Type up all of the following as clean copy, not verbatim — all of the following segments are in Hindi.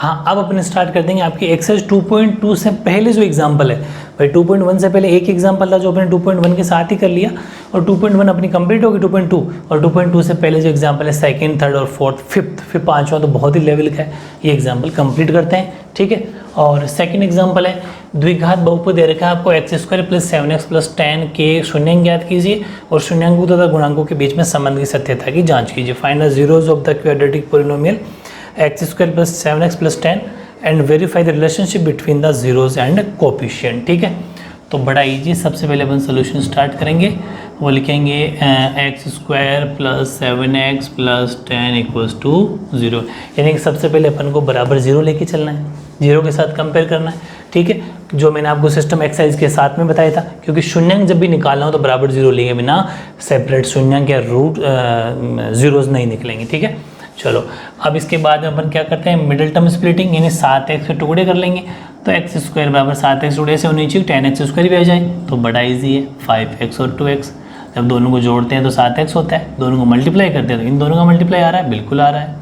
हाँ, अब अपन स्टार्ट कर देंगे आपकी एक्सरसाइज 2.2 से पहले जो एग्जाम्पल है भाई, 2.1 से पहले एक एग्जाम्पल था जो अपने 2.1 के साथ ही कर लिया, और 2.1 अपनी कंप्लीट होगी 2.2, और 2.2 से पहले जो एग्जाम्पल है सेकंड, थर्ड और फोर्थ, फिफ्थ, फिर पाँचवां तो बहुत ही लेवल का है, ये एग्जाम्पल कंप्लीट करते हैं, ठीक है। और सेकंड एग्जाम्पल है द्विघात बहुपद दे रखा है आपको x² + 7x + 10 के शून्यांक ज्ञात कीजिए और शून्यांकों तथा गुणांकों के बीच में संबंध की सत्यता की जांच कीजिए। Find the zeros of the quadratic polynomial x² + 7x + 10 and verify the relationship between the zeros and coefficient, ठीक है। तो बड़ा इजी, सबसे पहले अपन सोल्यूशन स्टार्ट करेंगे, वो लिखेंगे x² + 7x + 10 = 0, यानी कि सबसे पहले अपन को बराबर 0 लेके चलना है, 0 के साथ कंपेयर करना है, ठीक है। जो मैंने आपको सिस्टम एक्सरसाइज के साथ में बताया था, क्योंकि शून्यांक जब भी निकालना हो तो बराबर 0 लेंगे, बिना सेपरेट शून्यांक या रूट जीरोज नहीं निकलेंगे, ठीक है। चलो अब इसके बाद में अपन क्या करते हैं, मिडिल टर्म स्प्लिटिंग, यानी 7x के टुकड़े कर लेंगे, तो x² = 7x टुकड़े से होने चाहिए 10x² भी आ जाए, तो बड़ा इजी है 5x और 2x, जब दोनों को जोड़ते हैं तो 7x होता है, दोनों को मल्टीप्लाई करते हैं तो इन दोनों का मल्टीप्लाई आ रहा है, बिल्कुल आ रहा है,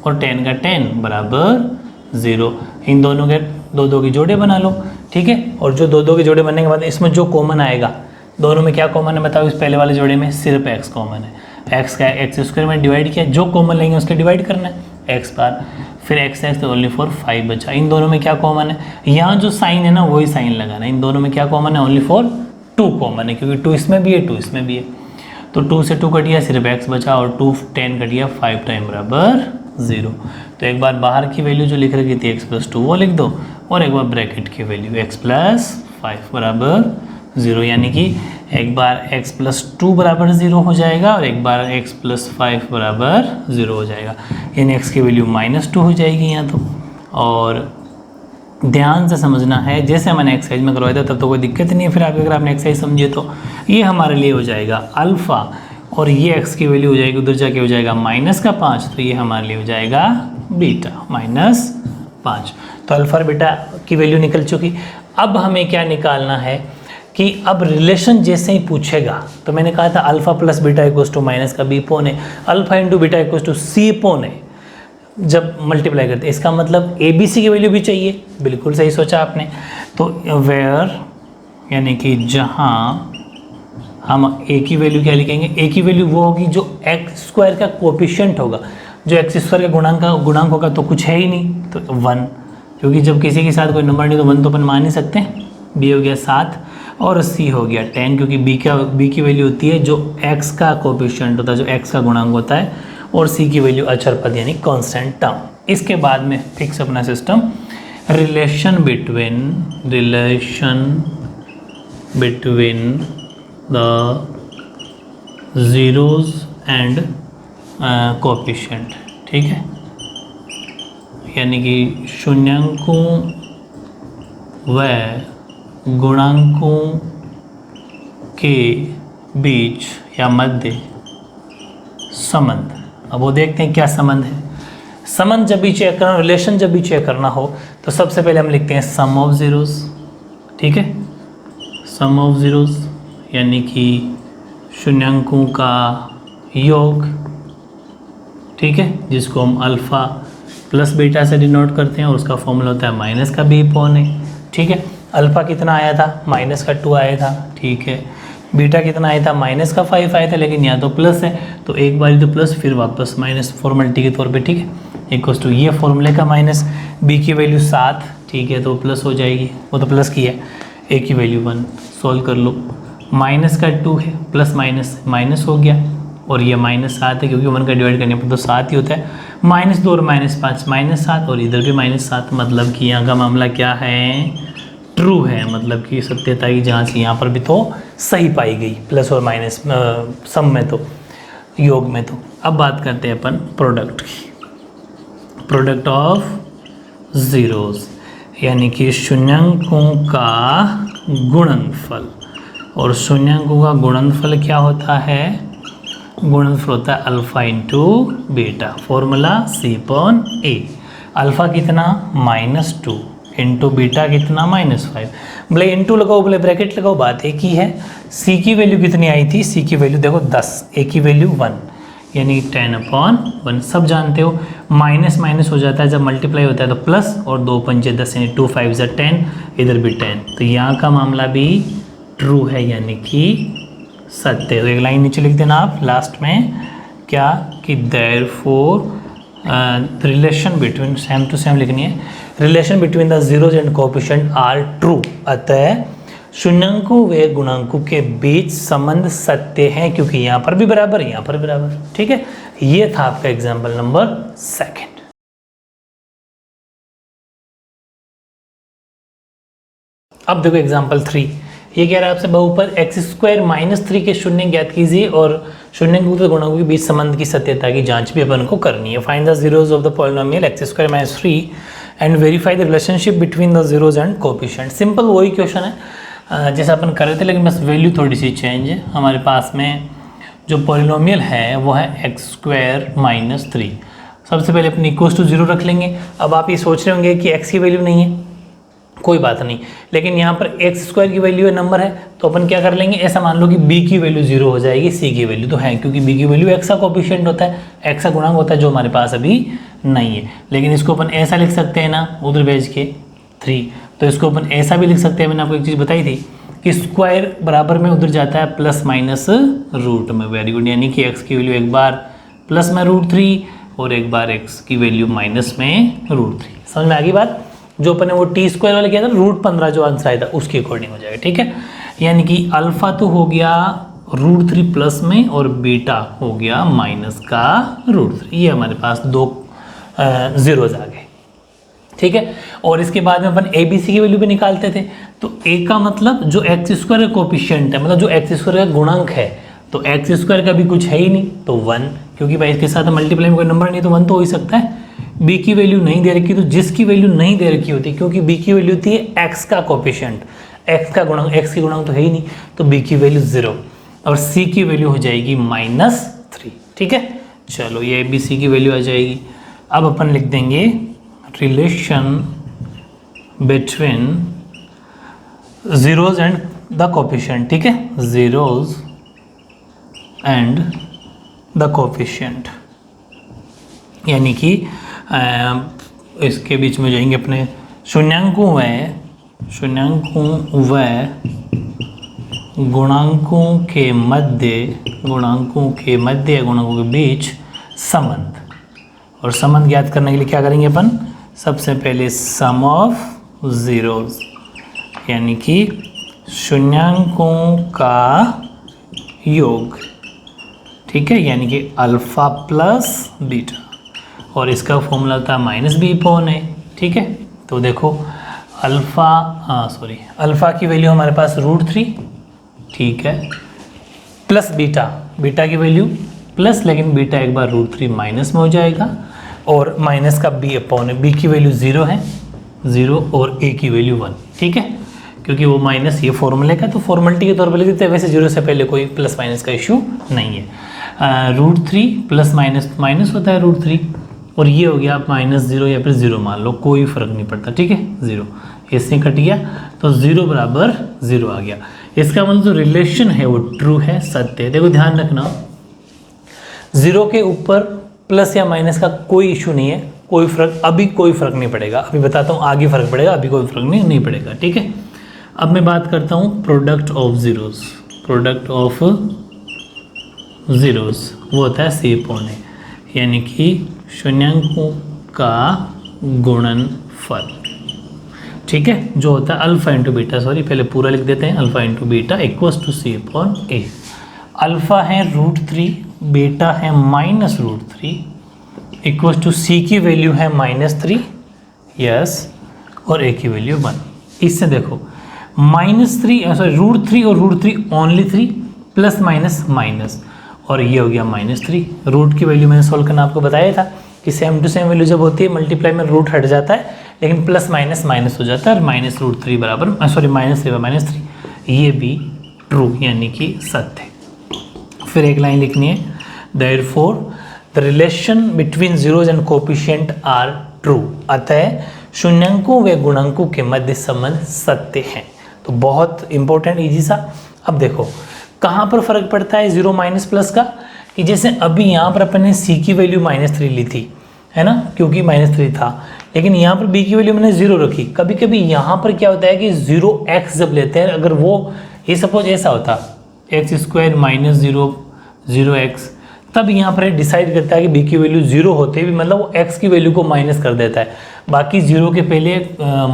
और 10 का 10 = 0, इन दोनों के दो के जोड़े बना लो, ठीक है। और जो दो के जोड़े बनने के बाद इसमें जो कॉमन आएगा, दोनों में क्या कॉमन है बताओ, इस पहले वाले जोड़े में सिर्फ x कॉमन है, x का x² में डिवाइड किया, जो कॉमन लेंगे उसके डिवाइड करना है x बार, फिर x तो ओनली फॉर 5 बचा। इन दोनों में क्या कॉमन है, यहाँ जो साइन है ना वही साइन लगाना है, इन दोनों में क्या कॉमन है, ओनली फॉर 2 कॉमन है, क्योंकि 2 इसमें भी है 2 इसमें भी है, तो 2 से 2 कट गया, सिर्फ x बचा, और 2 10 कट गया, 5 टाइम बराबर 0। तो एक बार बाहर की वैल्यू जो लिख रखी थी x + 2 वो लिख दो, और एक बार ब्रैकेट की वैल्यू x + 5 बराबर 0, यानी कि एक बार x + 2 बराबर 0 हो जाएगा और एक बार x + 5 बराबर 0 हो जाएगा, यानी x की वैल्यू -2 हो जाएगी यहाँ तो। और ध्यान से समझना है, जैसे मैंने एक्सरसाइज में करवाया था तब तो कोई दिक्कत नहीं है, फिर अगर आपने एक्सरसाइज समझिए तो ये हमारे लिए हो जाएगा अल्फ़ा, और ये x की वैल्यू हो जाएगी उधर जाके हो जाएगा -5, तो ये हमारे लिए हो जाएगा बीटा -5। तो अल्फ़ा और बीटा की वैल्यू निकल चुकी। अब हमें क्या निकालना है कि अब रिलेशन जैसे ही पूछेगा, तो मैंने कहा था alpha + beta = -b/a, alpha × beta = c/a, जब मल्टीप्लाई करते हैं इसका मतलब ABC की वैल्यू भी चाहिए, बिल्कुल सही सोचा आपने। तो वेयर, यानी कि जहाँ हम a की वैल्यू क्या लिखेंगे, a की वैल्यू वो होगी जो x² का कोफिशिएंट होगा, जो x² का गुणांक होगा तो कुछ है ही नहीं, तो 1, क्योंकि जब किसी के साथ कोई नंबर नहीं तो 1 तो अपन मान ही सकते हैं। b हो गया 7 और c हो गया 10, क्योंकि b की वैल्यू होती है जो x का कोफिशिएंट होता है, जो x का गुणांक होता है, और c की वैल्यू अचर पद यानी कांस्टेंट टर्म। इसके बाद में फिक्स अपना system, relation between the zeros and coefficient, ठीक है, यानी कि शून्यांकों व गुणांकों के बीच या मध्य संबंध। अब वो देखते हैं क्या संबंध है। संबंध जब भी चेक करना, रिलेशन जब भी चेक करना हो तो सबसे पहले हम लिखते हैं सम ऑफ जीरोस, ठीक है, सम ऑफ जीरोस यानी कि शून्यांकों का योग, ठीक है, जिसको हम अल्फ़ा + बीटा से डिनोट करते हैं, और उसका फॉर्मूला होता है -b/a, ठीक है। अल्फ़ा कितना आया था, -2 आया था, ठीक है। बीटा कितना आया था, -5 आया था, लेकिन यहाँ तो प्लस है तो एक बार तो प्लस फिर वापस माइनस फॉर्मेलिटी के तौर पे, ठीक है। इक्वल्स टू ये फॉर्मूले का माइनस, b की वैल्यू 7, ठीक है, तो प्लस हो जाएगी, वो तो प्लस की है, a की वैल्यू 1, सॉल्व कर लो, -2 है, प्लस माइनस हो गया, और ये -7 है क्योंकि 1 का डिवाइड करने पर तो 7 ही होता है, -2 और -5 -7, और इधर भी -7, मतलब कि यहाँ का मामला क्या है, ट्रू है, मतलब कि सत्यता की जांच यहाँ पर भी तो सही पाई गई, प्लस और माइनस सम में तो, योग में तो। अब बात करते हैं अपन प्रोडक्ट की, प्रोडक्ट ऑफ जीरोस, यानी कि शून्यांकों का गुणनफल, और शून्यांकों का गुणनफल क्या होता है, गुणनफल होता है alpha × beta, formula c/a, alpha कितना -2 इंटू बीटा कितना -5, बोले इंटू लगाओ बोले ब्रैकेट लगाओ, बात एक ही है। c की वैल्यू कितनी आई थी, c की वैल्यू देखो 10, a की वैल्यू 1, यानी 10/1 सब जानते हो। माइनस माइनस हो जाता है जब मल्टीप्लाई होता है तो प्लस, और 2 पंजे 10 यानी 2 5 10, इधर भी 10, तो यहाँ का मामला भी ट्रू है यानी कि सत्य। तो एक लाइन नीचे लिख देना आप लास्ट में क्या कि therefore relation between, same to same लिखनी है, relation between the zeros and coefficient are true, अतः शून्याङ्कों व गुणांकों के बीच संबंध सत्य है, क्योंकि यहाँ पर भी बराबर यहाँ पर बराबर। ठीक है, ये था आपका एग्जाम्पल नंबर 2। अब देखो एग्जाम्पल 3, ये कह रहा है आपसे बहुपद x² - 3 के शून्य ज्ञात कीजिए और शून्याङ्कों तथा गुणांकों के बीच संबंध की सत्यता की जांच भी अपन को करनी है। Find the zeros of the polynomial x² - 3 and verify the relationship between the zeros and coefficient. Simple वही क्वेश्चन है जैसे अपन कर रहे थे, लेकिन बस वैल्यू थोड़ी सी चेंज है। हमारे पास में जो पॉलिनोमियल है वो है x² - 3। सबसे पहले अपनी इक्वल्स टू 0 रख लेंगे। अब आप ये सोच रहे होंगे कि x की वैल्यू नहीं है, कोई बात नहीं, लेकिन यहाँ पर x² की वैल्यू है, नंबर है, तो अपन क्या कर लेंगे, ऐसा मान लो कि b की वैल्यू 0 हो जाएगी, c की वैल्यू तो है, क्योंकि b की वैल्यू x का कोएफिशिएंट होता है, x का गुणांक होता है, जो हमारे पास अभी नहीं है। लेकिन इसको अपन ऐसा लिख सकते हैं ना, उधर भेज के 3, तो इसको अपन ऐसा भी लिख सकते हैं। मैंने आपको एक चीज़ बताई थी कि स्क्वायर बराबर में उधर जाता है प्लस माइनस रूट में। वेरी गुड, यानी कि x की वैल्यू एक बार प्लस में √3 और एक बार x की वैल्यू माइनस में √3। समझ में आ गई बात? जो अपन ने वो t² वाला किया था, √15 जो आंसर आया था उसके अकॉर्डिंग हो जाएगा। ठीक है, यानी कि अल्फा तो हो गया √3 प्लस में और बीटा हो गया माइनस का √3। ये हमारे पास दो जीरोज आ गए। ठीक है, और इसके बाद में अपन ए बी सी की वैल्यू भी निकालते थे। तो ए का मतलब जो x² का कोएफिशिएंट है, मतलब जो x² का गुणांक है, तो x² का भी कुछ है ही नहीं, तो 1, क्योंकि भाई इसके साथ मल्टीप्लाई में कोई नंबर नहीं तो 1 तो हो ही सकता है। b की वैल्यू नहीं दे रखी, तो जिसकी वैल्यू नहीं दे रखी होती, क्योंकि b की वैल्यू होती है x का कोएफिशिएंट, x का गुणांक, x की गुणांक तो है ही नहीं, तो b की वैल्यू 0 और c की वैल्यू हो जाएगी -3। ठीक है, चलो ये b c की वैल्यू आ जाएगी। अब अपन लिख देंगे relation between zeros and the coefficient. ठीक है, जीरोज एंड द कोएफिशिएंट, यानी कि इसके बीच में जाएंगे अपने शून्याङ्कों व गुणांकों के बीच संबंध। और संबंध ज्ञात करने के लिए क्या करेंगे अपन, सबसे पहले सम ऑफ जीरोज, यानी कि शून्याङ्कों का योग। ठीक है, यानी कि अल्फा प्लस बीटा, और इसका फॉर्मूला होता है -b/a। ठीक है, तो देखो अल्फा की वैल्यू हमारे पास √3, ठीक है, प्लस बीटा की वैल्यू प्लस, लेकिन बीटा एक बार √3 माइनस में हो जाएगा, और माइनस का b/a, b की वैल्यू 0 है, 0 और a की वैल्यू 1। ठीक है, क्योंकि वो माइनस ये फॉर्मूले का, तो फॉर्मेलिटी के तौर पर लिख देते हैं, वैसे 0 से पहले कोई प्लस माइनस का इशू नहीं है। √3 प्लस माइनस होता है √3, और ये हो गया -0 या फिर 0 मान लो, कोई फर्क नहीं पड़ता। ठीक है, 0 इससे कट गया तो 0 बराबर 0 आ गया। इसका मतलब जो रिलेशन है वो ट्रू है, सत्य है। देखो ध्यान रखना, 0 के ऊपर प्लस या माइनस का कोई इशू नहीं है, कोई फर्क नहीं पड़ेगा। अभी बताता हूँ, आगे फर्क पड़ेगा, अभी कोई फर्क नहीं पड़ेगा। ठीक है, अब मैं बात करता हूँ प्रोडक्ट ऑफ जीरोज, वो होता है c/a, यानी कि शून्याङ्कों का गुणनफल। ठीक है, जो होता है अल्फा इंटू बीटा, पहले पूरा लिख देते हैं, alpha into beta equals to c/a। Alpha है √3, बीटा है -√3, इक्वल्स टू c की वैल्यू है -3, यस, और a की वैल्यू 1। इससे देखो √3 और √3 ओनली 3 प्लस माइनस, और ये हो गया -3। रूट की वैल्यू मैंने सोल्व करना आपको बताया था कि सेम टू सेम वैल्यू जब होती है मल्टीप्लाई में रूट हट जाता है, लेकिन प्लस माइनस हो जाता है, और -√3 बराबर -3, ये भी ट्रू यानी कि सत्य। फिर एक लाइन लिखनी है, therefore the relation between zeros and coefficient are true, अतः शून्याङ्कों व गुणांकों के मध्य संबंध सत्य है। तो बहुत इंपॉर्टेंट, इजी सा। अब देखो कहाँ पर फर्क पड़ता है 0 माइनस प्लस का, कि जैसे अभी यहाँ पर अपन ने सी की वैल्यू -3 ली थी, है ना, क्योंकि -3 था, लेकिन यहाँ पर बी की वैल्यू मैंने 0 रखी। कभी कभी यहाँ पर क्या होता है कि 0x जब लेते हैं, अगर वो ये सपोज ऐसा होता x² -0 0x, तब यहाँ पर डिसाइड करता है कि बी की वैल्यू 0 होते भी मतलब वो x की वैल्यू को माइनस कर देता है। बाकी 0 के पहले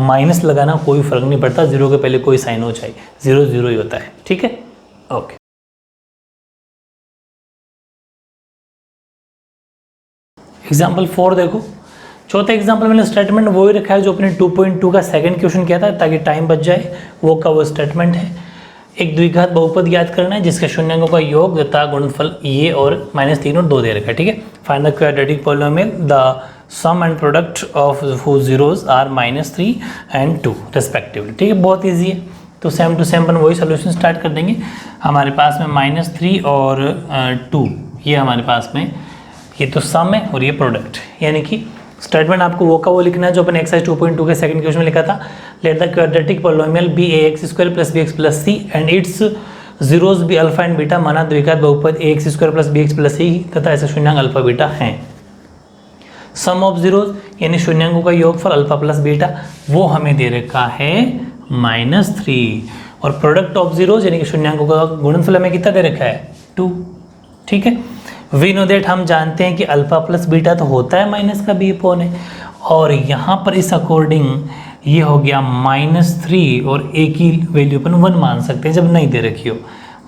माइनस लगाना कोई फर्क नहीं पड़ता, 0 के पहले कोई साइन हो जाए, 0 0 ही होता है। ठीक है, ओके। एग्जाम्पल 4 देखो, चौथा एग्जाम्पल मैंने स्टेटमेंट वही रखा है जो अपने 2.2 का सेकंड क्वेश्चन किया था, ताकि टाइम बच जाए। वो का वो स्टेटमेंट है, एक द्विघात बहुपद याद करना है जिसके शून्यांकों का योग तथा गुणनफल ये और -3 और 2 दे रखा है। ठीक है, find the quadratic polynomial the sum and product of whose zeros are -3 and 2 respectively. ठीक है, बहुत ईजी है, तो सेम टू सेम अपन वही सोल्यूशन स्टार्ट कर देंगे। हमारे पास में -3 और 2 ये हमारे पास में, ये तो सम है और ये प्रोडक्ट, यानी कि स्टेटमेंट आपको वो का वो लिखना है जो अपन एक्सरसाइज 2.2 के सेकंड क्वेश्चन में लिखा था। Let the quadratic polynomial be ax² + bx + c and its zeros be alpha and beta. माना द्विघात बहुपद ax² + bx + c तथा ऐसे शून्यांक अल्फा बीटा हैं। सम ऑफ जीरोस यानी शून्यांकों का योगफल अल्फा प्लस बीटा, वो हमें दे रखा है -3, और प्रोडक्ट ऑफ जीरोस यानी कि शून्यांकों का गुणनफल हमें कितना दे रखा है 2। ठीक है, वी नो दैट, हम जानते हैं कि अल्फा प्लस बीटा तो होता है माइनस का बी अपॉन है, और यहाँ पर इस अकॉर्डिंग ये हो गया -3 और ए की वैल्यू अपन 1 मान सकते हैं जब नहीं दे रखी हो।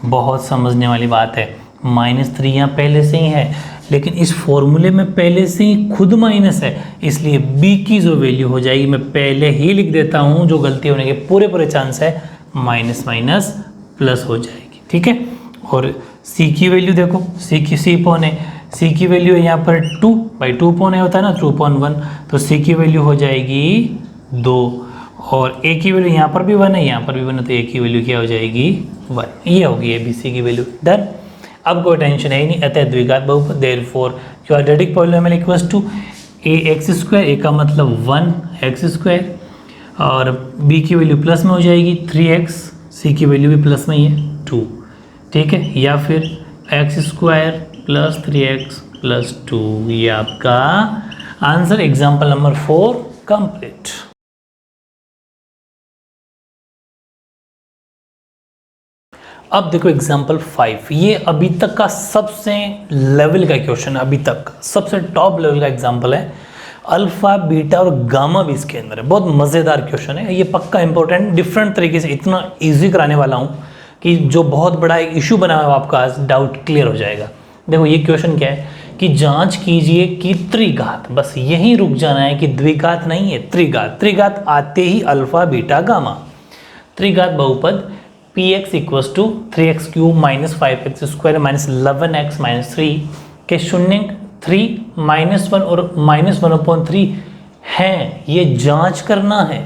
बहुत समझने वाली बात है, -3 यहाँ पहले से ही है, लेकिन इस फॉर्मूले में पहले से ही खुद माइनस है, इसलिए बी की जो वैल्यू हो जाएगी मैं पहले ही लिख देता हूँ, जो गलती होने के पूरे चांस है माइनस माइनस प्लस हो जाएगी। ठीक है, और सी की वैल्यू देखो, सी अपॉन है, सी की वैल्यू है यहाँ पर 2/2 अपॉन है होता है ना, 2/1, तो सी की वैल्यू हो जाएगी 2, और ए की वैल्यू यहाँ पर भी 1 है, यहाँ पर भी 1 है, तो ए की वैल्यू क्या हो जाएगी 1। ये होगी ए बी सी की वैल्यू। डन, अब कोई टेंशन है ही नहीं, अतः द्विघात बहुपद, therefore quadratic polynomial equals to ax², a का मतलब 1x², और b की वैल्यू प्लस में हो जाएगी 3x, c की वैल्यू भी प्लस में ही है 2। ठीक है, या फिर x² + 3x + 2, ये आपका आंसर। Example number 4 complete. अब देखो एग्जाम्पल 5, ये अभी तक का सबसे लेवल का क्वेश्चन है, अभी तक सबसे टॉप लेवल का एग्जाम्पल है। अल्फा बीटा और गामा भी इसके अंदर है, बहुत मज़ेदार क्वेश्चन है ये, पक्का इंपॉर्टेंट, डिफरेंट तरीके से इतना इजी कराने वाला हूँ कि जो बहुत बड़ा एक इशू बना है आपका आज डाउट क्लियर हो जाएगा। देखो ये क्वेश्चन क्या है कि जांच कीजिए कि त्रिघात, बस यहीं रुक जाना है कि द्विघात नहीं है, त्रिघात, त्रिघात आते ही अल्फा बीटा गामा, त्रिघात बहुपद px = 3x³ - 5x² - 11x - 3 के शून्यंक 3, -1 और -1/3 हैं, ये जांच करना है।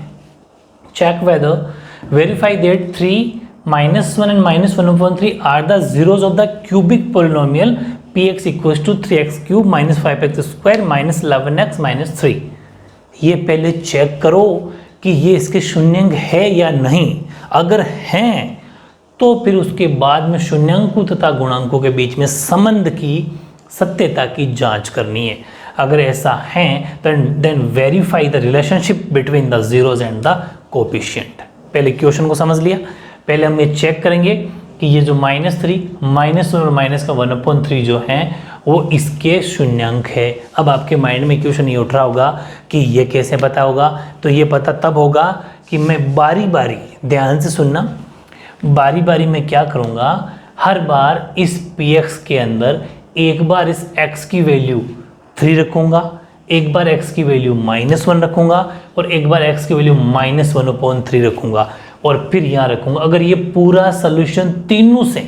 Check whether, verify that 3, -1 and -1/3 are the zeros of the cubic polynomial px = 3x³ - 5x² - 11x - 3। ये पहले चेक करो कि ये इसके शून्यंक है या नहीं, अगर हैं तो फिर उसके बाद में शून्यांकों तथा गुणांकों के बीच में संबंध की सत्यता की जांच करनी है। अगर ऐसा है then verify the relationship between the zeros and the coefficient. पहले क्वेश्चन को समझ लिया, पहले हम ये चेक करेंगे कि ये जो -3, -1 और माइनस का 1/3 जो है वो इसके शून्यांक है। अब आपके माइंड में क्वेश्चन ये उठ रहा होगा कि ये कैसे पता होगा, तो ये पता तब होगा कि मैं बारी बारी, ध्यान से सुनना, बारी बारी में क्या करूँगा, हर बार इस px के अंदर एक बार इस x की वैल्यू 3 रखूँगा, एक बार x की वैल्यू -1 रखूँगा, और एक बार x की वैल्यू -1/3 रखूँगा, और फिर यहाँ रखूँगा। अगर ये पूरा सोल्यूशन तीनों से,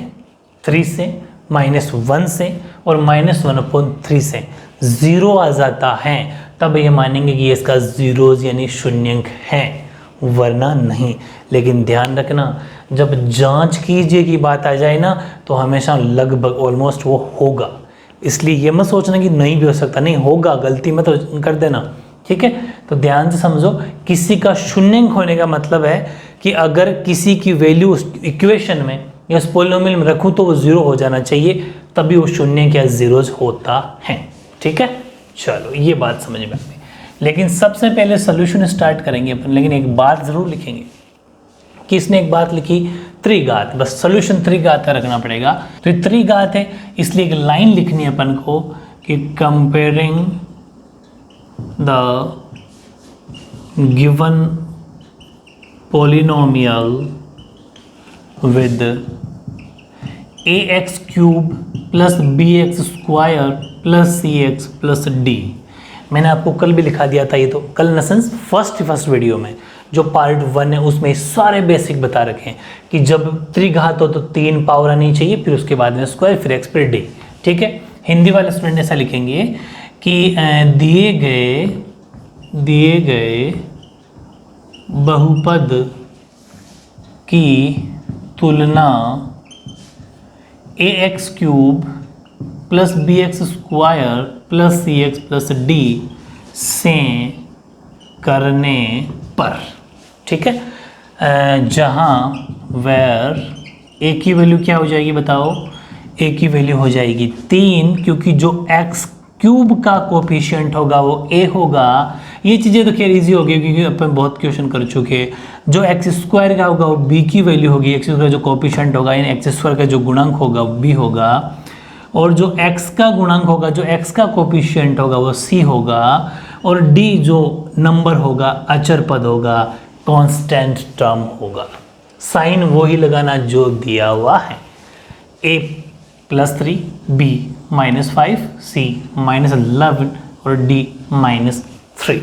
3 से, -1 से और -1/3 से 0 आ जाता है, तब ये मानेंगे कि ये इसका जीरोस यानी शून्यंक है, वरना नहीं। लेकिन ध्यान रखना, जब जांच कीजिए की बात आ जाए ना, तो हमेशा लगभग ऑलमोस्ट वो होगा, इसलिए ये मत सोचना कि नहीं भी हो सकता, नहीं होगा, गलती मत कर देना। ठीक है, तो ध्यान से समझो, किसी का शून्यंक होने का मतलब है कि अगर किसी की वैल्यू इक्वेशन में या उस पोलिनोमियल में रखूँ तो वो 0 हो जाना चाहिए, तभी वो शून्य क्या जीरोज होता है। ठीक है, चलो ये बात समझ में आ गई। लेकिन सबसे पहले सोल्यूशन स्टार्ट करेंगे अपन, लेकिन एक बात ज़रूर लिखेंगे कि इसने एक बात लिखी त्रिघात, बस सोल्यूशन त्रिघात का रखना पड़ेगा। तो ये त्रिघात है, इसलिए एक लाइन लिखनी है अपन को कि comparing the given polynomial with ax cube plus bx square plus cx plus d। मैंने आपको कल भी लिखा दिया था, ये तो कल इन सेंस फर्स्ट वीडियो में जो पार्ट 1 है उसमें सारे बेसिक बता रखे हैं कि जब त्रिघात हो तो 3 पावर आनी चाहिए, फिर उसके बाद में स्क्वायर, फिर x फिर d। ठीक है, हिंदी वाले स्टूडेंट ऐसा लिखेंगे कि दिए गए बहुपद की तुलना ax cube plus bx square plus cx plus d से करने पर। ठीक है, जहाँ वेर a की वैल्यू क्या हो जाएगी बताओ, a की वैल्यू हो जाएगी 3, क्योंकि जो x क्यूब का कोफिशिएंट होगा वो a होगा। ये चीज़ें तो खैर इजी हो गई क्योंकि अपन बहुत क्वेश्चन कर चुके हैं। जो एक्स स्क्वायर का होगा वो b की वैल्यू होगी, एक्स स्क्वायर जो कोफिशिएंट होगा यानी एक्स स्क्वायर का जो गुणांक होगा वो b होगा, और जो x का गुणांक होगा, जो x का कोफिशिएंट होगा वो c होगा, और d जो नंबर होगा अचर पद होगा, कांस्टेंट टर्म होगा। साइन वही लगाना जो दिया हुआ है, a plus 3, b minus 5, c minus 11 और d माइनस 3।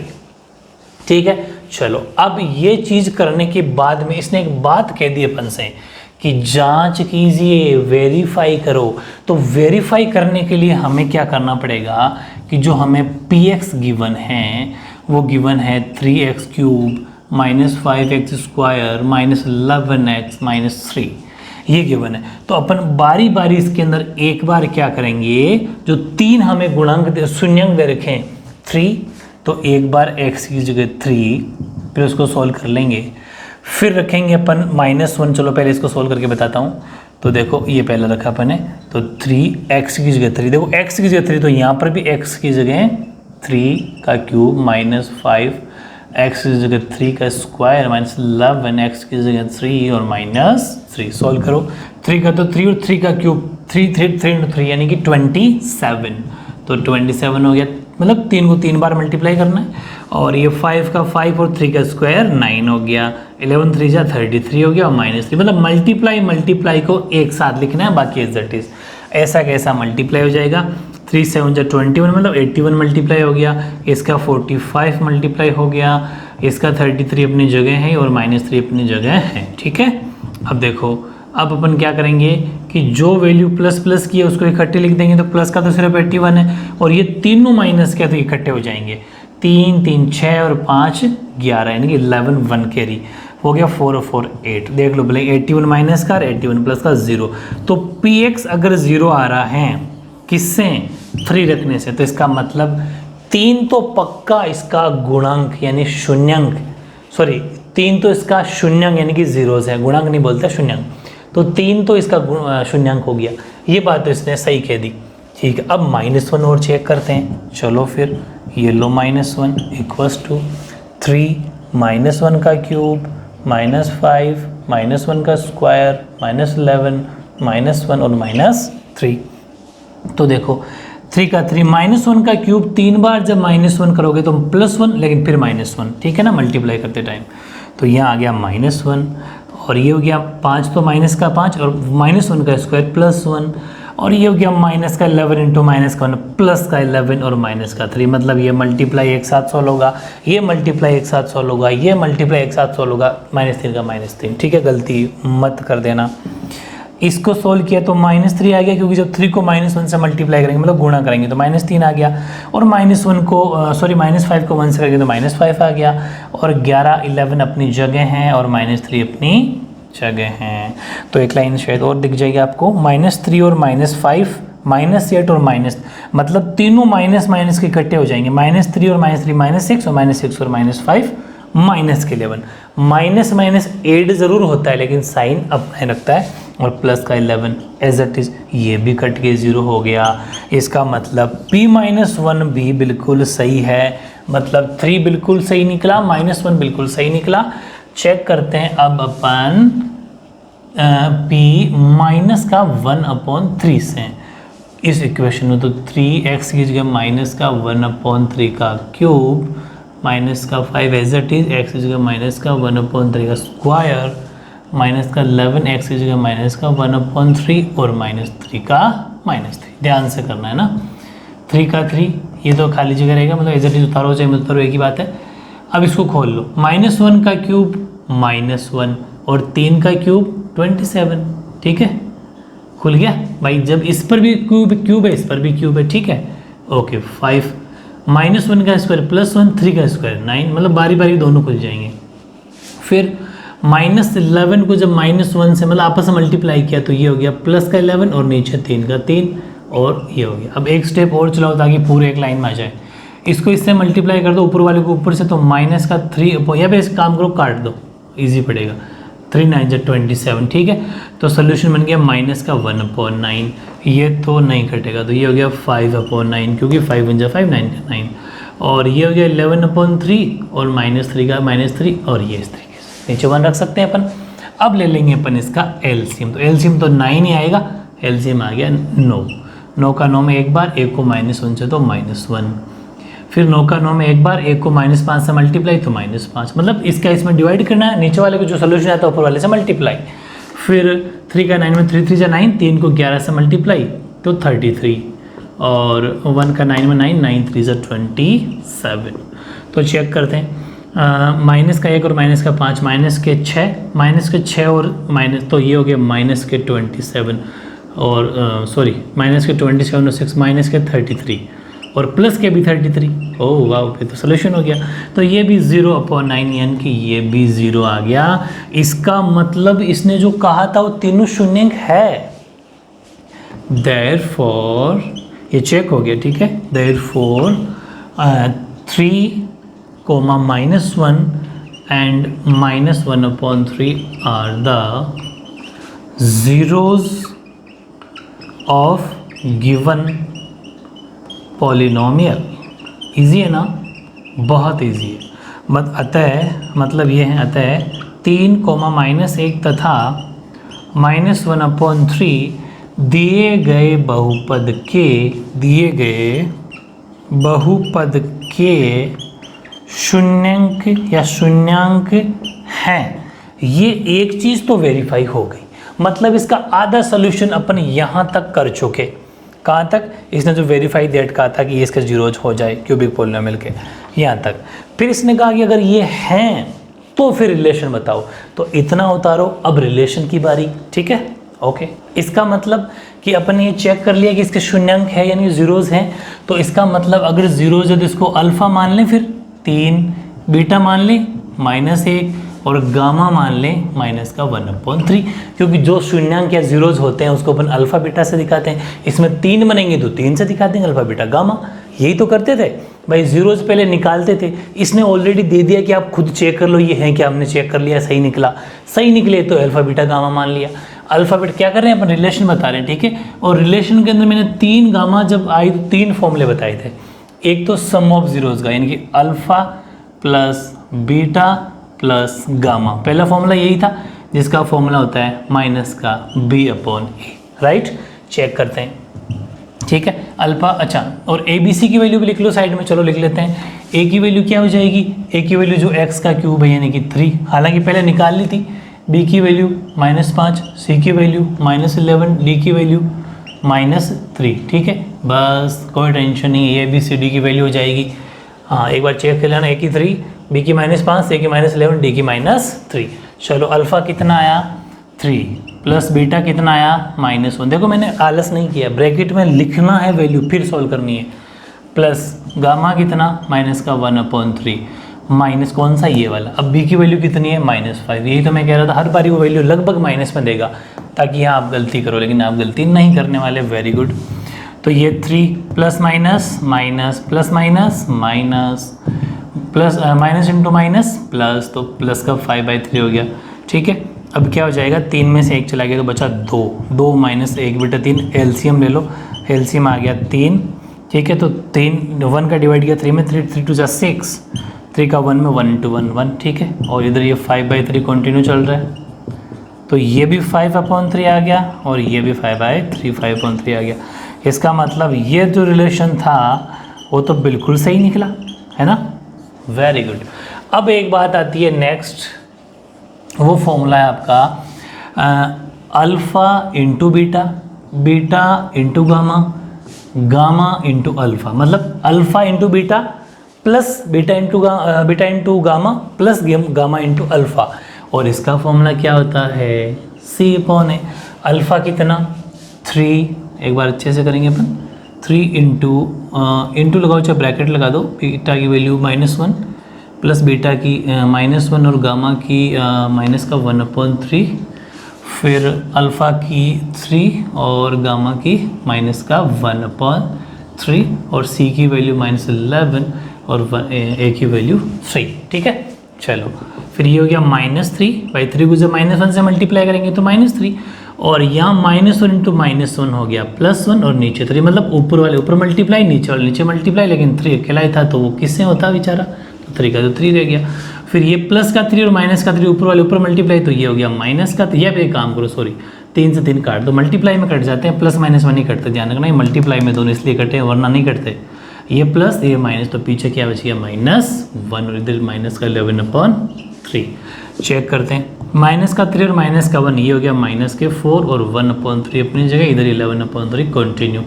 ठीक है, चलो अब ये चीज़ करने के बाद में इसने एक बात कह दी अपन से कि जांच कीजिए, वेरीफाई करो। तो वेरीफाई करने के लिए हमें क्या करना पड़ेगा कि जो हमें px गिवन है वो गिवन है 3x cube minus 5x square minus 11x minus 3, ये गिवन है। तो अपन बारी बारी इसके अंदर एक बार क्या करेंगे, जो 3 हमें गुणांक शून्यंक दे रखे हैं 3, तो एक बार x की जगह 3, फिर उसको सॉल्व कर लेंगे। फिर रखेंगे अपन -1, चलो पहले इसको सॉल्व करके बताता हूँ। तो देखो ये पहले रखा अपन ने, तो 3x की जगह 3, देखो x की जगह 3, तो यहाँ पर भी x की जगह 3 का क्यूब माइनस 5, x की जगह 3 का स्क्वायर माइनस 11, x की जगह 3 और माइनस 3। सॉल्व करो, 3 का तो 3 और 3 का क्यूब 3 यानी कि 27, तो 27 हो गया। मतलब 3 को 3 बार मल्टीप्लाई करना है, और ये 5 का 5 और 3 का स्क्वायर 9 हो गया, 11 3 जा 33 हो गया और -3। मतलब मल्टीप्लाई को एक साथ लिखना है, बाकी इज दैट इज ऐसा कैसा मल्टीप्लाई हो जाएगा। 3 7 जा 21, मतलब 81 मल्टीप्लाई हो गया, इसका 45 मल्टीप्लाई हो गया, इसका 33 अपनी जगह है और -3 अपनी जगह है। ठीक है, अब देखो अब अपन क्या करेंगे कि जो वैल्यू प्लस प्लस की है उसको इकट्ठे लिख देंगे, तो प्लस का तो सिर्फ 81 है, और ये तीनों माइनस क्या तो इकट्ठे हो जाएंगे, 3 3 6 और 5 11, यानी कि 11 1 कैरी हो गया, 4 और 4 8। देख लो भले 81 माइनस का 81 प्लस का 0। तो px अगर 0 आ रहा है किससे, 3 रखने से, तो इसका मतलब 3 तो पक्का इसका गुणांक यानी शून्यंक, सॉरी 3 तो इसका शून्यंक यानी कि जीरो है, गुणांक नहीं बोलते शून्यंक, तो 3 तो इसका शून्यंक हो गया। ये बात तो इसने सही कह दी। ठीक है, अब -1 और चेक करते हैं। चलो फिर ये लो -1 इक्वल्स टू 3 -1 का क्यूब -5 -1 का स्क्वायर -11 -1 और -3। तो देखो 3 का 3 -1 का क्यूब 3 बार जब -1 करोगे तो +1, लेकिन फिर -1, ठीक है ना, मल्टीप्लाई करते टाइम। तो यहाँ आ गया -1, और ये हो गया 5 तो माइनस का 5 और -1 का स्क्वायर +1, और ये हो गया माइनस का 11 इंटू माइनस का 1 प्लस का 11 और माइनस का 3। मतलब ये मल्टीप्लाई एक साथ सॉल्व होगा, ये मल्टीप्लाई एक साथ सॉल्व होगा, ये मल्टीप्लाई एक साथ सॉल्व होगा, -3 का -3। ठीक है, गलती मत कर देना। इसको सोल्व किया तो -3 आ गया, क्योंकि जब 3 को -1 से मल्टीप्लाई करेंगे मतलब गुणा करेंगे तो -3 आ गया, और -1 को -5 को 1 से करेंगे तो -5 आ गया, और 11 11 अपनी जगह हैं और -3 अपनी जगह हैं। तो एक लाइन शायद और दिख जाएगी आपको, -3 और -5 -8 और माइनस, मतलब तीनों माइनस माइनस के इकट्ठे हो जाएंगे, -3 और -3 -6 और -6 और -5 -11। माइनस माइनस 8 ज़रूर होता है, लेकिन साइन अपने रखता है, और प्लस का 11 एज इट इज़, ये भी कट के 0 हो गया। इसका मतलब p-1 भी बिल्कुल सही है, मतलब 3 बिल्कुल सही निकला, -1 बिल्कुल सही निकला। चेक करते हैं अब अपन p माइनस का 1/3 से इस इक्वेशन में, तो 3x की जगह माइनस का 1/3 का क्यूब माइनस का 5 एज इट इज, x की जगह माइनस का 1/3 का स्क्वायर माइनस का 11 x की जगह माइनस का 1/3 और -3 का -3। ध्यान से करना है ना, 3 का 3 ये तो खाली जगह रहेगा, मतलब एज इट इज उतारो चाहे मत उतारो एक ही बात है। अब इसको खोल लो, -1 का क्यूब -1 और 3 का क्यूब 27, ठीक है, खुल गया भाई। जब इस पर भी क्यूब है, इस पर भी क्यूब है, ठीक है, ओके। 5 -1 का स्क्वायर +1 3 का स्क्वायर 9, मतलब बारी बारी दोनों खुल जाएंगे। फिर -11 को जब -1 से मतलब आपस में मल्टीप्लाई किया तो ये हो गया प्लस का 11 और नीचे 3 का 3 और ये हो गया। अब एक स्टेप और चलाओ ताकि पूरे एक लाइन में आ जाए। इसको इससे मल्टीप्लाई कर दो ऊपर वाले को ऊपर से, तो माइनस का 3 या फिर इस काम करो काट दो, ईजी पड़ेगा। 3 9 27, ठीक है। तो सोल्यूशन बन गया माइनस का 1/9, ये तो नहीं कटेगा, तो ये हो गया 5/9 क्योंकि 5 × 5 9 का 9, और ये हो गया 11/3 और -3 का -3, और ये इस तरीके से नीचे 1 रख सकते हैं अपन। अब ले लेंगे अपन इसका एलसीएम, तो एलसीएम तो 9 ही आएगा, एलसीएम आ गया 9। 9 का 9 में एक बार, 1 को -1 से तो -1, फिर 9 का 9 में एक बार, 1 को -5 से मल्टीप्लाई तो -5, मतलब इसका इसमें डिवाइड करना है, नीचे वाले को जो सोल्यूशन आता है ऊपर वाले से मल्टीप्लाई। फिर 3 का 9 में 3 3 जा 9, 3 को 11 से मल्टीप्लाई तो 33, और 1 का 9 में 9 9 3 जा 27। तो चेक करते हैं, माइनस का 1 और माइनस का 5, -6 और माइनस, तो ये हो गया -27 और सॉरी -27 और 6 -33 और प्लस के भी 33। ओह वाह, फिर तो सोल्यूशन हो गया। तो ये भी 0/9 यानी कि ये भी 0 आ गया। इसका मतलब इसने जो कहा था वो तीनों शून्यंक है, देयरफॉर ये चेक हो गया, ठीक है। Therefore 3, -1 and -1/3 are the zeros of given polynomial. Easy है ना, बहुत इजी है। अतः मतलब ये है, अतः 3, -1 तथा -1/3 दिए गए बहुपद के शून्यंक या शून्यांक हैं। ये एक चीज़ तो वेरीफाई हो गई, मतलब इसका आधा सोल्यूशन अपन यहाँ तक कर चुके। कहाँ तक? इसने जो वेरीफाई दैट कहा था कि ये इसके जीरोज हो जाए क्यूबिक पॉलिनोमियल के, यहाँ तक। फिर इसने कहा कि अगर ये हैं तो फिर रिलेशन बताओ, तो इतना उतारो। अब रिलेशन की बारी, ठीक है, ओके। इसका मतलब कि अपन ने ये चेक कर लिया कि इसके शून्यांक है यानी जीरोज हैं, तो इसका मतलब अगर जीरोज है तो इसको अल्फा मान लें, फिर 3, बीटा मान लें -1 और गामा मान लें -1/3, क्योंकि जो शून्यांक या जीरोज होते हैं उसको अपन अल्फा बीटा से दिखाते हैं। इसमें 3 बनेंगे तो 3 से दिखा देंगे, अल्फा बीटा गामा। यही तो करते थे भाई, जीरोज पहले निकालते थे। इसने ऑलरेडी दे दिया कि आप खुद चेक कर लो ये है क्या, हमने चेक कर लिया, सही निकला। सही निकले तो अल्फा बीटा गामा मान लिया। अल्फा बीटा क्या कर रहे हैं अपन, रिलेशन बता रहे हैं, ठीक है। और रिलेशन के अंदर मैंने 3 गामा जब आई तो 3 फॉर्मूले बताए थे। एक तो सम ऑफ जीरोज का, यानी कि alpha plus beta plus gamma, पहला फॉर्मूला यही था, जिसका फॉर्मूला होता है माइनस का b/a, राइट। चेक करते हैं, ठीक है। अल्फा, अच्छा, और ए बी सी की वैल्यू भी लिख लो साइड में, चलो लिख लेते हैं। ए की वैल्यू क्या हो जाएगी, ए की वैल्यू जो x का क्यूब है यानी कि 3, हालांकि पहले निकाल ली थी। बी की वैल्यू -5, सी की वैल्यू -11, डी की वैल्यू -3, ठीक है। बस कोई टेंशन नहीं है, ए बी सी डी की वैल्यू हो जाएगी। हाँ, एक बार चेक कर लेना, ए की 3, बी की -5, सी की -11, डी की -3। चलो अल्फ़ा कितना आया 3 प्लस बीटा कितना आया -1। देखो मैंने आलस नहीं किया, ब्रैकेट में लिखना है वैल्यू, फिर सॉल्व करनी है। प्लस गामा कितना -1/3, माइनस कौन सा, ये वाला। अब बी की वैल्यू कितनी है -5। यही तो मैं कह रहा था, हर बारी वो वैल्यू लगभग माइनस में देगा ताकि यहाँ आप गलती करो, लेकिन आप गलती नहीं करने वाले, वेरी गुड। तो ये 3 plus minus minus plus minus minus plus minus into minus plus, तो प्लस का 5/3 हो गया, ठीक है। अब क्या हो जाएगा, 3 में से 1 चला गया तो बचा 2, 2 माइनस 1 बेटा 3, एलसीएम ले लो, एलसीएम आ गया 3, ठीक है। तो 3 1 का डिवाइड किया 3 में, 3 2 जा 6, 3 का 1 में 1 × 1 1, ठीक है। और इधर ये 5/3 कंटिन्यू चल रहा है, तो ये भी 5/3 आ गया और ये भी 5/3 5/3 आ गया। इसका मतलब ये जो रिलेशन था वो तो बिल्कुल सही निकला, है ना। Very good. अब एक बात आती है नेक्स्ट, वो फॉर्मूला है आपका alpha into beta, beta into gamma, gamma into alpha, मतलब alpha into beta plus beta into gamma plus gamma into alpha. और इसका फॉर्मूला क्या होता है, C/A। अल्फ़ा कितना 3, एक बार अच्छे से करेंगे अपन, 3 इंटू लगाओ चाहे ब्रैकेट लगा दो, बीटा की वैल्यू -1 प्लस बीटा की -1 और गामा की माइनस का 1/3, फिर अल्फ़ा की 3 और गामा की माइनस का 1/3 और C की वैल्यू -11 और A की वैल्यू 3, ठीक है। चलो फिर ये हो गया -3/3 को जब -1 से मल्टीप्लाई करेंगे तो -3, और यहाँ -1 इंटू -1 हो गया +1 और नीचे 3, मतलब ऊपर वाले ऊपर मल्टीप्लाई, नीचे वाले नीचे मल्टीप्लाई, लेकिन 3 अकेला ही था तो वो किससे होता बेचारा, तो 3 का तो 3 रह गया। फिर ये प्लस का 3 और माइनस का 3 ऊपर वाले ऊपर मल्टीप्लाई, तो ये हो गया माइनस का, ये पे काम करो सॉरी 3 से 3 काट दो, मल्टीप्लाई में कट जाते हैं, प्लस माइनस में नहीं कटते, ध्यान रखना, मल्टीप्लाई में दोनों इसलिए कटे हैं वरना नहीं कटते। ये प्लस ये माइनस, तो पीछे क्या बच गया -1 और इधर माइनस का 11/3। चेक करते हैं, माइनस का 3 और माइनस का 1, ये हो गया माइनस के 4 और 1/3 अपनी जगह, इधर 11/3 कंटिन्यू।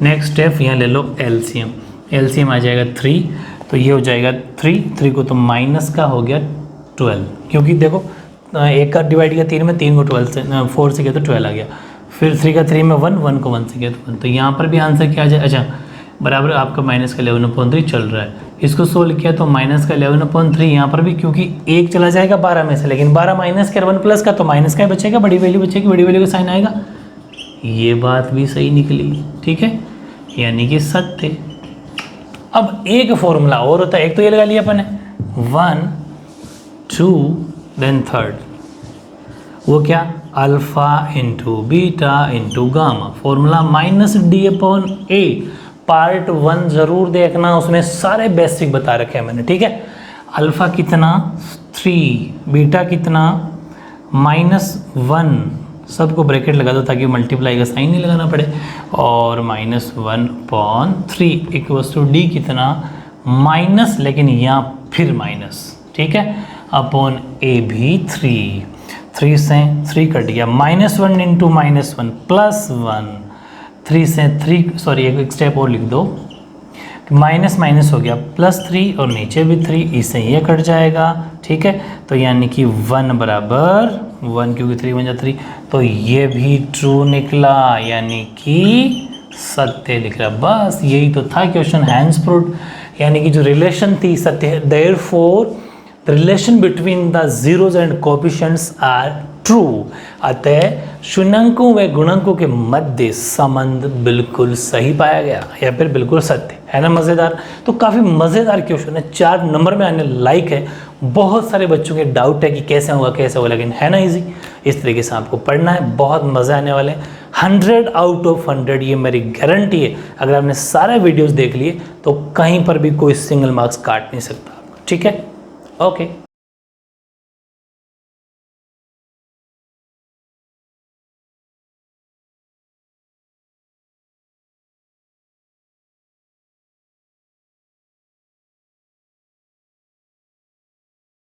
नेक्स्ट स्टेप यहाँ ले लो एलसीएम, एलसीएम आ जाएगा 3, तो ये हो जाएगा 3 को तो माइनस का हो गया 12, क्योंकि देखो एक का डिवाइड किया 3 में, 3 को 12 से 4 से किया तो 12 आ गया। फिर 3 का 3 में 1 को 1 से किया तो 1, तो यहाँ पर भी आंसर क्या आ जाए, अच्छा बराबर आपका माइनस का 11/3 चल रहा है। इसको सोल्व किया तो माइनस का 11/3 यहाँ पर भी, क्योंकि 1 चला जाएगा 12 में से, लेकिन 12 माइनस का 1 प्लस का, तो माइनस का ही बचेगा, बड़ी वैल्यू बचेगी, बड़ी वैल्यू का साइन आएगा। ये बात भी सही निकली, ठीक है, यानी कि सत्य। अब एक फॉर्मूला और होता है, एक तो ये लगा लिया अपन ने 1 2 देन थर्ड, वो क्या, alpha into beta into gamma, formula -D/A। Part 1 ज़रूर देखना, उसमें सारे बेसिक बता रखे हैं मैंने, ठीक है। अल्फ़ा कितना 3, बीटा कितना -1, सबको ब्रैकेट लगा दो ताकि मल्टीप्लाई का साइन नहीं लगाना पड़े, और -1/3 इक्वल्स टू D कितना माइनस, लेकिन यहाँ फिर माइनस, ठीक है, अपॉन A भी 3 से 3 कट गया, -1 इंटू -1 +1, 3 से 3 सॉरी एक स्टेप और लिख दो, माइनस माइनस हो गया +3 और नीचे भी 3, इससे ये कट जाएगा, ठीक है। तो यानी कि 1 बराबर 1, क्योंकि 3 1 3, तो ये भी ट्रू निकला, यानी कि सत्य लिख रहा। बस यही तो था क्वेश्चन, हैंड्स प्रूव्ड, यानी कि जो रिलेशन थी सत्य है। Therefore the relation between the zeros and coefficients are true, अतः शून्यंकों व गुणकों के मध्य संबंध बिल्कुल सही पाया गया, या फिर बिल्कुल सत्य है ना। मज़ेदार, तो काफ़ी मज़ेदार क्वेश्चन है, 4 नंबर में आने लायक है। बहुत सारे बच्चों के डाउट है कि कैसे होगा कैसे होगा, लेकिन है ना इजी। इस तरीके से आपको पढ़ना है, बहुत मज़ा आने वाले हैं। 100 आउट ऑफ 100 ये मेरी गारंटी है। अगर आपने सारे वीडियोज़ देख लिए तो कहीं पर भी कोई सिंगल मार्क्स काट नहीं सकता, ठीक है। ओके।